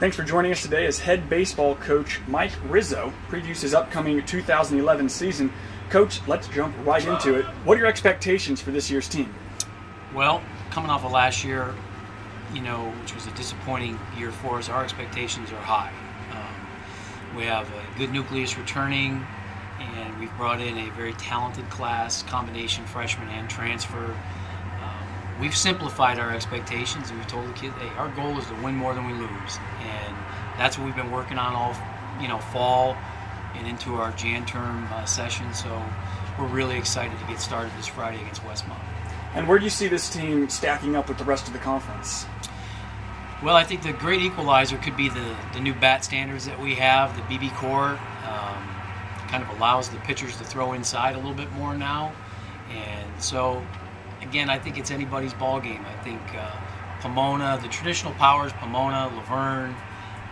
Thanks for joining us today as head baseball coach Mike Rizzo previews his upcoming 2011 season. Coach, let's jump right into it. What are your expectations for this year's team? Well, coming off of last year, which was a disappointing year for us, our expectations are high. We have a good nucleus returning, and we've brought in a very talented class, combination freshman and transfer. We've simplified our expectations, and we've told the kids, hey, our goal is to win more than we lose. And that's what we've been working on all, fall and into our Jan term session. So we're really excited to get started this Friday against Westmont. And where do you see this team stacking up with the rest of the conference? Well, I think the great equalizer could be the new bat standards that we have, the BB core. Kind of allows the pitchers to throw inside a little bit more now. And so, again, I think it's anybody's ball game. I think Pomona, the traditional powers, Pomona, Laverne,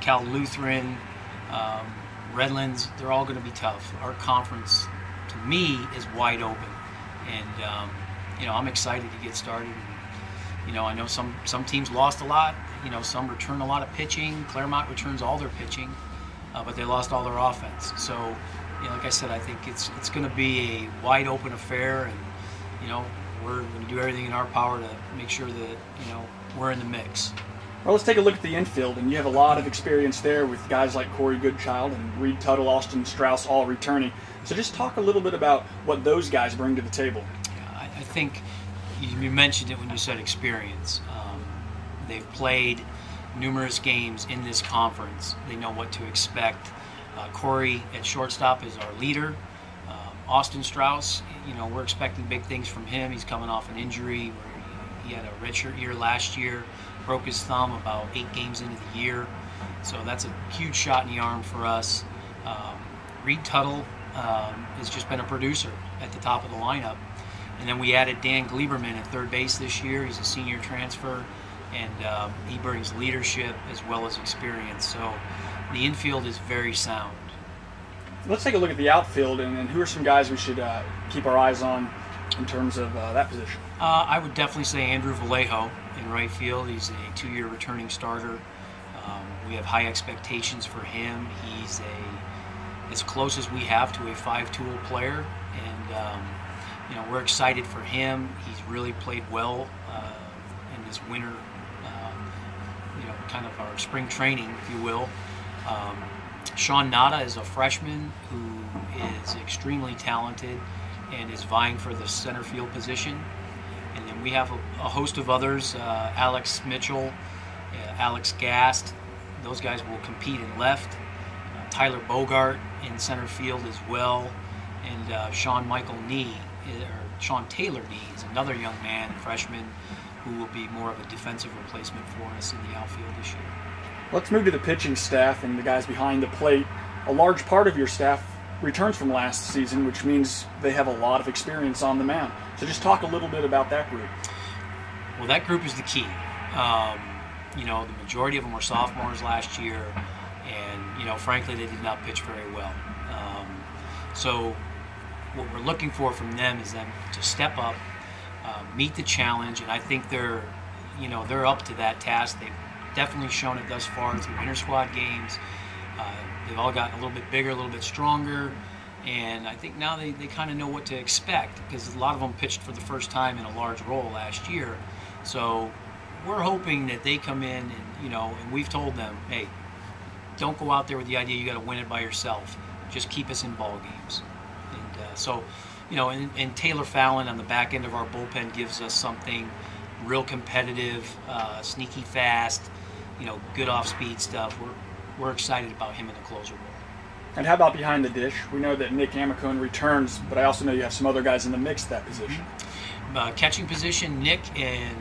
Cal Lutheran, Redlands, they're all going to be tough. Our conference, to me, is wide open. And, I'm excited to get started. I know some teams lost a lot. Some return a lot of pitching. Claremont returns all their pitching, but they lost all their offense. So, like I said, I think it's going to be a wide open affair, and we're going to do everything in our power to make sure that we're in the mix. Well, let's take a look at the infield, and you have a lot of experience there with guys like Corey Goodchild and Reed Tuttle, Austin Strauss, all returning. So just talk a little bit about what those guys bring to the table. Yeah, I think you mentioned it when you said experience. They've played numerous games in this conference. They know what to expect. Corey at shortstop is our leader. Austin Strauss, we're expecting big things from him. He's coming off an injury where he had a redshirt year last year, broke his thumb about 8 games into the year. So that's a huge shot in the arm for us. Reed Tuttle has just been a producer at the top of the lineup. And then we added Dan Gleberman at third base this year. He's a senior transfer, and he brings leadership as well as experience. So the infield is very sound. Let's take a look at the outfield, and who are some guys we should keep our eyes on in terms of that position? I would definitely say Andrew Vallejo in right field. He's a 2-year returning starter. We have high expectations for him. He's as close as we have to a 5-tool player, and we're excited for him. He's really played well in this winter, kind of our spring training, if you will. Sean Nada is a freshman who is extremely talented and is vying for the center field position. And then we have a host of others, Alex Mitchell, Alex Gast. Those guys will compete in left. Tyler Bogart in center field as well. And Sean Taylor Nee is another young man, freshman, who will be more of a defensive replacement for us in the outfield this year. Let's move to the pitching staff and the guys behind the plate. A large part of your staff returns from last season, which means they have a lot of experience on the mound. So just talk a little bit about that group. Well, that group is the key. The majority of them were sophomores last year, and, frankly, they did not pitch very well. So what we're looking for from them is them to step up, meet the challenge, and I think they're up to that task. They've definitely shown it thus far through inter-squad games. They've all gotten a little bit bigger, a little bit stronger, and I think now they kind of know what to expect, because a lot of them pitched for the first time in a large role last year. So we're hoping that they come in and we've told them, hey, don't go out there with the idea you got to win it by yourself. Just keep us in ball games. And and Taylor Fallon on the back end of our bullpen gives us something real competitive, sneaky fast, good off-speed stuff. We're excited about him in the closer role. And how about behind the dish? We know that Nick Amicone returns, but I also know you have some other guys in the mix at that position. Catching position, Nick and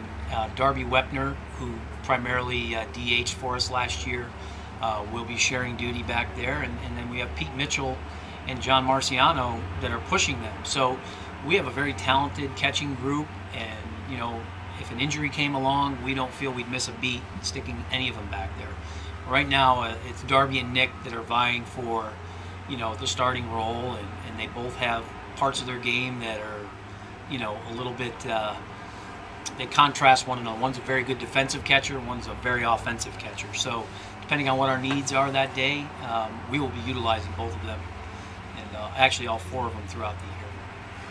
Darby Wepner, who primarily DH'd for us last year, will be sharing duty back there. And then we have Pete Mitchell and John Marciano that are pushing them. So we have a very talented catching group, and if an injury came along, we don't feel we'd miss a beat sticking any of them back there. Right now, it's Darby and Nick that are vying for, the starting role, and they both have parts of their game that are, a little bit they contrast one another. One's a very good defensive catcher, one's a very offensive catcher. So depending on what our needs are that day, we will be utilizing both of them, and actually all 4 of them throughout the year.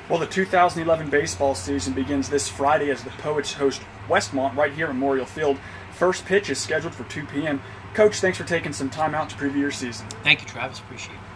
Well, the 2011 baseball season begins this Friday as the Poets host Westmont right here at Memorial Field. First pitch is scheduled for 2 p.m. Coach, thanks for taking some time out to preview your season. Thank you, Travis. Appreciate it.